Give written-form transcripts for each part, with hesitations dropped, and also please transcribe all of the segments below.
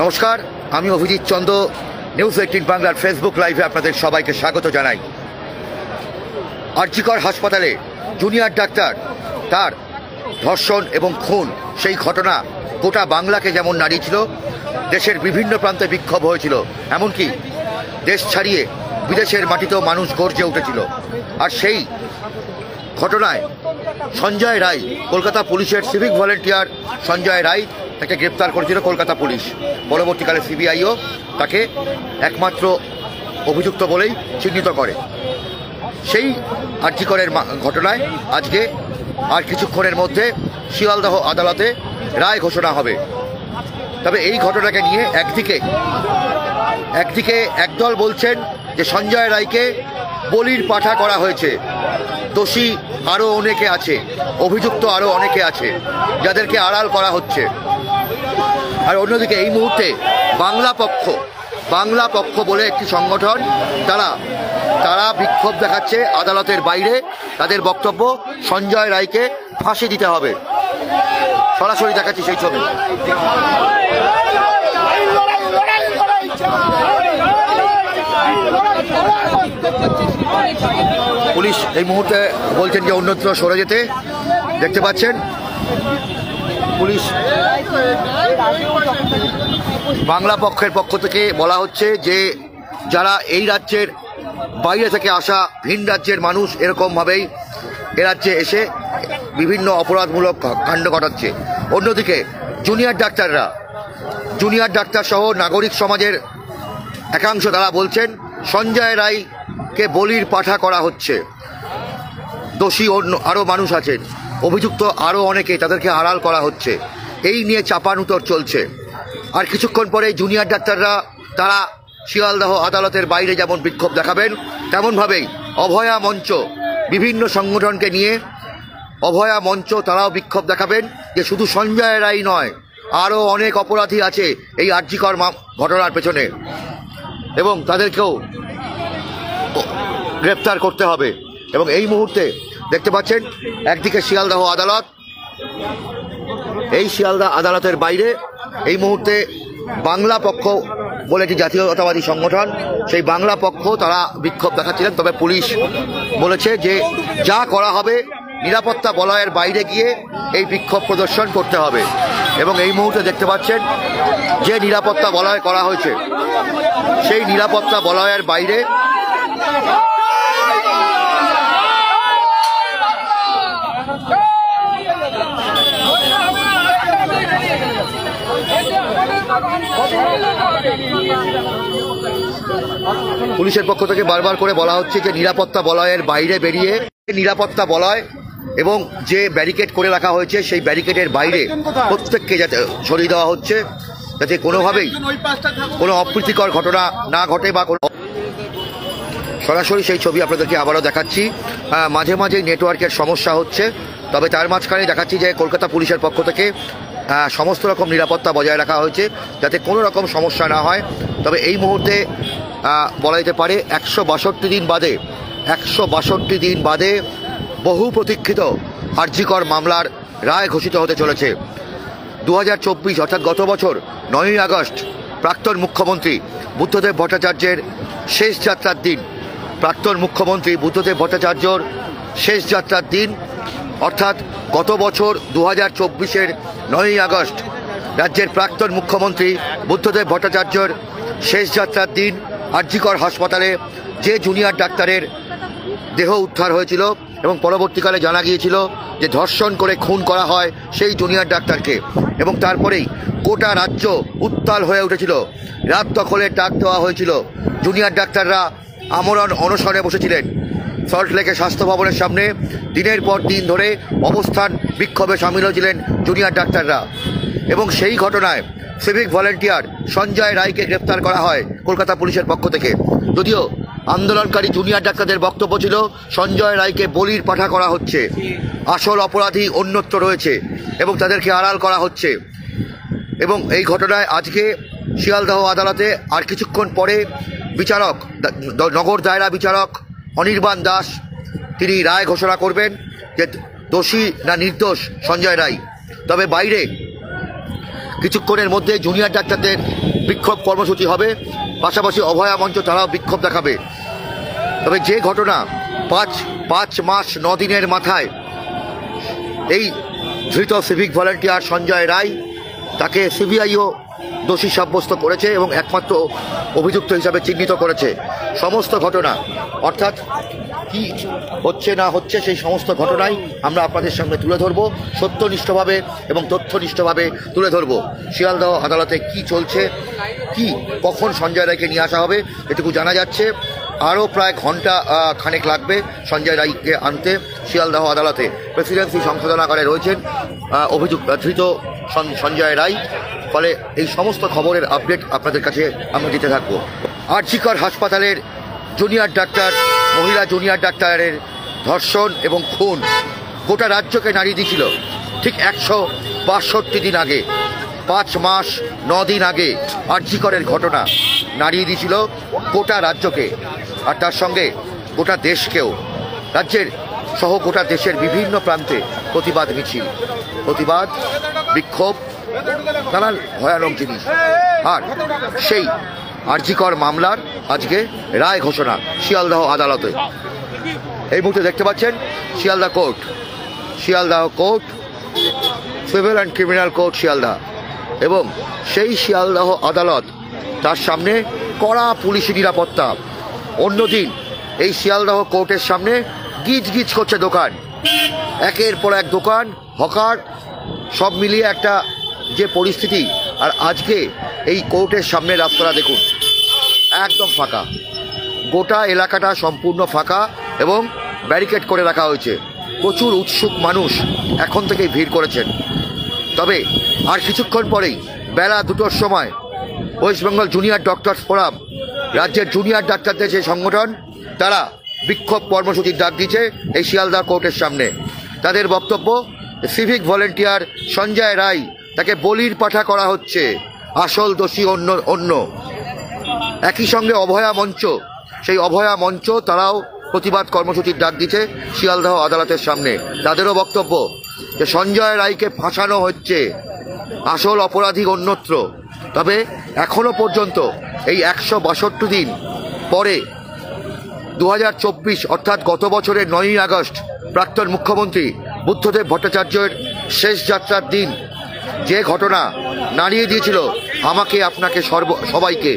নমস্কার, আমি অভিজিৎ চন্দ্র। নিউজ 18 বাংলার ফেসবুক লাইভে আপনাদের সবাইকে স্বাগত জানাই। আরজিকর হাসপাতালে জুনিয়র ডাক্তার তার ধর্ষণ এবং খুন, সেই ঘটনা গোটা বাংলাকে যেমন নাড়িয়েছিল, দেশের বিভিন্ন প্রান্তে বিক্ষোভ হয়েছিল, এমনকি দেশ ছাড়িয়ে বিদেশের মাটিতেও মানুষ গর্জে উঠেছিল। আর সেই ঘটনায় সঞ্জয় রায়, কলকাতা পুলিশের সিভিক ভলেন্টিয়ার সঞ্জয় রায়, তাকে গ্রেপ্তার করেছিল কলকাতা পুলিশ। পরবর্তীকালে সিবিআইও তাকে একমাত্র অভিযুক্ত বলেই চিহ্নিত করে। সেই আরজিকরের ঘটনায় আজকে আর কিছুক্ষণের মধ্যে শিয়ালদহ আদালতে রায় ঘোষণা হবে। তবে এই ঘটনাকে নিয়ে একদিকে একদল বলছেন যে সঞ্জয় রায়কে বলির পাঠা করা হয়েছে, দোষী আরও অনেকে আছে, অভিযুক্ত আরও অনেকে আছে, যাদেরকে আড়াল করা হচ্ছে। আর অন্যদিকে এই মুহূর্তে বাংলা পক্ষ বলে একটি সংগঠন, তারা বিক্ষোভ দেখাচ্ছে আদালতের বাইরে। তাদের বক্তব্য, সঞ্জয় রায়কে ফাঁসি দিতে হবে। সরাসরি দেখাচ্ছি সেই ছবি। পুলিশ এই মুহূর্তে বলছেন যে অন্যত্র সরে যেতে। দেখতে পাচ্ছেন পুলিশ, বাংলা পক্ষের পক্ষ থেকে বলা হচ্ছে যে যারা এই রাজ্যের বাইরে থেকে আসা ভিন রাজ্যের মানুষ এরকমভাবেই এ রাজ্যে এসে বিভিন্ন অপরাধমূলক কাণ্ড ঘটাচ্ছে। অন্যদিকে জুনিয়র ডাক্তার সহ নাগরিক সমাজের একাংশ তারা বলছেন সঞ্জয় রায়কে বলির পাঠা করা হচ্ছে, দোষী আরও মানুষ আছেন, অভিযুক্ত আরও অনেকে, তাদেরকে আড়াল করা হচ্ছে। এই নিয়ে চাপানুতর চলছে। আর কিছুক্ষণ পরে জুনিয়র ডাক্তাররা তারা শিয়ালদহ আদালতের বাইরে যেমন বিক্ষোভ দেখাবেন, তেমনভাবেই অভয়া মঞ্চ, বিভিন্ন সংগঠনকে নিয়ে অভয়া মঞ্চ তারাও বিক্ষোভ দেখাবেন যে শুধু সঞ্জয় রায় নয়, আরও অনেক অপরাধী আছে এই আরজিকর ঘটনার পেছনে, এবং তাদেরকেও গ্রেপ্তার করতে হবে। এবং এই মুহূর্তে দেখতে পাচ্ছেন একদিকে শিয়ালদহ আদালত, এই শিয়ালদহ আদালতের বাইরে এই মুহূর্তে বাংলা পক্ষ বলে একটি জাতীয়তাবাদী সংগঠন, সেই বাংলা পক্ষ তারা বিক্ষোভ দেখাচ্ছিলেন। তবে পুলিশ বলেছে যে যা করা হবে নিরাপত্তা বলয়ের বাইরে গিয়ে এই বিক্ষোভ প্রদর্শন করতে হবে। এবং এই মুহূর্তে দেখতে পাচ্ছেন যে নিরাপত্তা বলয় করা হয়েছে, সেই নিরাপত্তা বলয়ের বাইরে পুলিশের পক্ষ থেকে বারবার করে বলা হচ্ছে যে নিরাপত্তা বলয়ের বাইরে বেরিয়ে, নিরাপত্তা বলয় এবং যে ব্যারিকেড করে রাখা হয়েছে সেই ব্যারিকেডের বাইরে প্রত্যেককে যাতে সরিয়ে দেওয়া হচ্ছে, যাতে কোনোভাবেই কোনো অপ্রীতিকর ঘটনা না ঘটে বা কোনো। সরাসরি সেই ছবি আপনাদেরকে আবারও দেখাচ্ছি। মাঝে মাঝে নেটওয়ার্কের সমস্যা হচ্ছে, তবে তার মাঝখানে দেখাচ্ছি যে কলকাতা পুলিশের পক্ষ থেকে সমস্ত রকম নিরাপত্তা বজায় রাখা হয়েছে যাতে কোনো রকম সমস্যা না হয়। তবে এই মুহূর্তে বলা যেতে পারে 162 দিন বাদে বহু প্রতীক্ষিত আরজিকর মামলার রায় ঘোষিত হতে চলেছে। 2024 অর্থাৎ গত বছর 9ই আগস্ট প্রাক্তন মুখ্যমন্ত্রী বুদ্ধদেব ভট্টাচার্যের শেষ যাত্রার দিন, শেষ যাত্রার দিন, অর্থাৎ গত বছর 2024-এর 9ই আগস্ট রাজ্যের প্রাক্তন মুখ্যমন্ত্রী বুদ্ধদেব ভট্টাচার্যর শেষ যাত্রার দিন আরজিকর হাসপাতালে যে জুনিয়র ডাক্তারের দেহ উদ্ধার হয়েছিল এবং পরবর্তীকালে জানা গিয়েছিল যে ধর্ষণ করে খুন করা হয় সেই জুনিয়র ডাক্তারকে, এবং তারপরেই গোটা রাজ্য উত্তাল হয়ে উঠেছিল, রাত দখলের ডাক দেওয়া হয়েছিল। জুনিয়র ডাক্তাররা আমরণ অনশনে বসেছিলেন সল্টলেকে স্বাস্থ্য ভবনের সামনে। দিনের পর দিন ধরে অবস্থান বিক্ষোভে সামিল হয়েছিলেন জুনিয়র ডাক্তাররা, এবং সেই ঘটনায় সিভিক ভলেন্টিয়ার সঞ্জয় রায়কে গ্রেপ্তার করা হয় কলকাতা পুলিশের পক্ষ থেকে। যদিও আন্দোলনকারী জুনিয়র ডাক্তারদের বক্তব্য ছিল সঞ্জয় রায়কে বলির পাঠা করা হচ্ছে, আসল অপরাধী অন্যত্র রয়েছে এবং তাদেরকে আড়াল করা হচ্ছে। এবং এই ঘটনায় আজকে শিয়ালদহ আদালতে আর কিছুক্ষণ পরে বিচারক, নগর দায়রা বিচারক অনির্বাণ দাস, তিনি রায় ঘোষণা করবেন যে দোষী না নির্দোষ সঞ্জয় রায়। তবে বাইরে কিছুক্ষণের মধ্যে জুনিয়র ডাক্তারদের বিক্ষোভ কর্মসূচি হবে, পাশাপাশি অভয়া মঞ্চ তারাও বিক্ষোভ দেখাবে। তবে যে ঘটনা 5 মাস 9 দিনের মাথায় এই ধৃত সিভিক ভলান্টিয়ার সঞ্জয় রায়, তাকে সিবিআইও দোষী সাব্যস্ত করেছে এবং একমাত্র অভিযুক্ত হিসাবে চিহ্নিত করেছে। সমস্ত ঘটনা অর্থাৎ কি হচ্ছে না হচ্ছে সেই সমস্ত ঘটনাই আমরা আপনাদের সামনে তুলে ধরবো, সত্যনিষ্ঠভাবে এবং তথ্যনিষ্ঠভাবে তুলে ধরবো। শিয়ালদহ আদালতে কি চলছে, কি কখন সঞ্জয় রায়কে নিয়ে আসা হবে এটুকু জানা যাচ্ছে। আরও প্রায় ঘন্টা খানেক লাগবে সঞ্জয় রায়কে আনতে শিয়ালদহ আদালতে। প্রেসিডেন্সি সংশোধনাগারে রয়েছেন ধৃত সঞ্জয় রায়। ফলে এই সমস্ত খবরের আপডেট আপনাদের কাছে আমরা দিতে থাকবো। আরজিকর হাসপাতালের জুনিয়র ডাক্তার, মহিলা জুনিয়র ডাক্তারের ধর্ষণ এবং খুন গোটা রাজ্যকে নাড়িয়ে দিয়েছিল। ঠিক 162 দিন আগে, 5 মাস 9 দিন আগে আরজিকরের ঘটনা নাড়িয়ে দিয়েছিল গোটা রাজ্যকে, আর তার সঙ্গে গোটা দেশকেও। রাজ্যের সহ গোটা দেশের বিভিন্ন প্রান্তে প্রতিবাদ মিছিল, প্রতিবাদ, বিক্ষোভ, নানান ভয়ানক জিনিস। আর সেই আরজিকর মামলার আজকে রায় ঘোষণা শিয়ালদহ আদালতে। এই মুহূর্তে দেখতে পাচ্ছেন Sealdah court, civil and criminal court Sealdah, এবং সেই শিয়ালদহ আদালত, তার সামনে কড়া পুলিশি নিরাপত্তা। অন্যদিন এই শিয়ালদহ কোর্টের সামনে গিজ করছে দোকান, একের পর এক দোকান, হকার, সব মিলিয়ে একটা যে পরিস্থিতি। আর আজকে এই কোর্টের সামনে রাস্তাটা দেখুন, একদম ফাঁকা, গোটা এলাকাটা সম্পূর্ণ ফাঁকা এবং ব্যারিকেড করে রাখা হয়েছে। প্রচুর উৎসুক মানুষ এখন থেকেই ভিড় করেছেন। তবে আর কিছুক্ষণ পরেই বেলা 2টোর সময় West Bengal junior doctors forum, রাজ্যের জুনিয়র ডাক্তারদের যে সংগঠন, তারা বিক্ষোভ কর্মসূচির ডাক দিয়েছে এই শিয়ালদহ কোর্টের সামনে। তাদের বক্তব্য, সিভিক ভলেন্টিয়ার সঞ্জয় রায়, তাকে বলির পাঠা করা হচ্ছে, আসল দোষী অন্য। একই সঙ্গে অভয়া মঞ্চ, সেই অভয়া মঞ্চ তারাও প্রতিবাদ কর্মসূচির ডাক দিচ্ছে শিয়ালদহ আদালতের সামনে। তাদেরও বক্তব্য যে সঞ্জয় রায়কে ফাঁসানো হচ্ছে, আসল অপরাধী অন্যত্র। তবে এখনো পর্যন্ত এই 162 দিন পরে 2024 অর্থাৎ গত বছরের 9ই আগস্ট প্রাক্তন মুখ্যমন্ত্রী বুদ্ধদেব ভট্টাচার্যের শেষ যাত্রার দিন যে ঘটনা নাড়িয়ে দিয়েছিল আমাকে, আপনাকে, সবাইকে,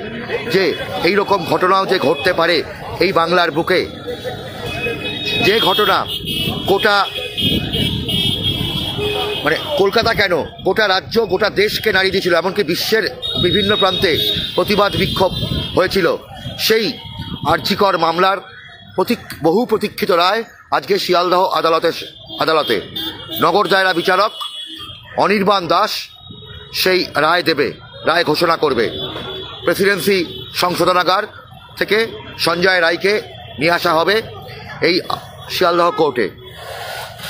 যে এই রকম ঘটনাও যে ঘটতে পারে এই বাংলার বুকে, যে ঘটনা গোটা কলকাতা কেন, গোটা রাজ্য, গোটা দেশকে নাড়িয়ে দিয়েছিল, এমনকি বিশ্বের বিভিন্ন প্রান্তে প্রতিবাদ বিক্ষোভ হয়েছিল। সেই আরজিকর মামলার বহু প্রতীক্ষিত রায় আজকে শিয়ালদহ আদালতে নগর দায়রা বিচারক অনির্বাণ দাস সেই রায় দেবে, রায় ঘোষণা করবে। প্রেসিডেন্সি সংশোধনাগার থেকে সঞ্জয় রায়কে নিয়ে আসা হবে এই শিয়ালদহ কোর্টে।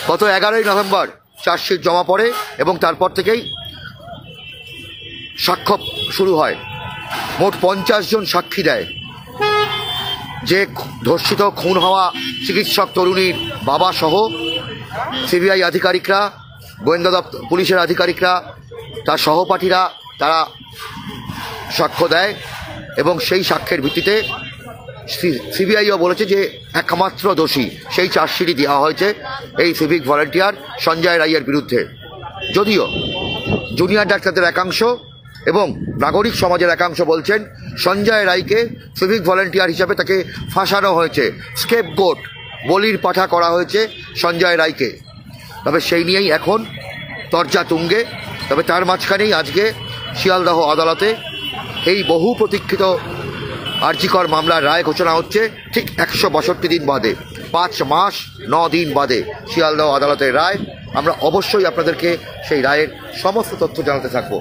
গত 11ই নভেম্বর চার্জশিট জমা পড়ে এবং তারপর থেকেই সাক্ষ্য শুরু হয়। মোট 50 জন সাক্ষী দেয়। যে ধর্ষিত খুন হওয়া চিকিৎসক তরুণীর বাবা সহ সিবিআই আধিকারিকরা, গোয়েন্দা দপ্তর, পুলিশের আধিকারিকরা, তার সহপাঠীরা, তারা সাক্ষ্য দেয় এবং সেই সাক্ষ্যের ভিত্তিতে সিবিআইও বলেছে যে একমাত্র দোষী সেই চার্জশিটই দেওয়া হয়েছে এই সিভিক ভলান্টিয়ার সঞ্জয় রায়ের বিরুদ্ধে। যদিও জুনিয়র ডাক্তারদের একাংশ এবং নাগরিক সমাজের একাংশ বলছেন সঞ্জয় রায়কে সিভিক ভলান্টিয়ার হিসাবে তাকে ফাঁসানো হয়েছে, স্কেপগোট, বলির পাঠা করা হয়েছে সঞ্জয় রায়কে। তবে সেই নিয়েই এখন তরজা তুঙ্গে। তবে তার মাঝখানেই আজকে শিয়ালদহ আদালতে এই বহু প্রতীক্ষিত আরজিকর মামলার রায় ঘোষণা হচ্ছে ঠিক 162 দিন বাদে, 5 মাস 9 দিন বাদে শিয়ালদহ আদালতের রায়। আমরা অবশ্যই আপনাদেরকে সেই রায়ের সমস্ত তথ্য জানাতে থাকবো।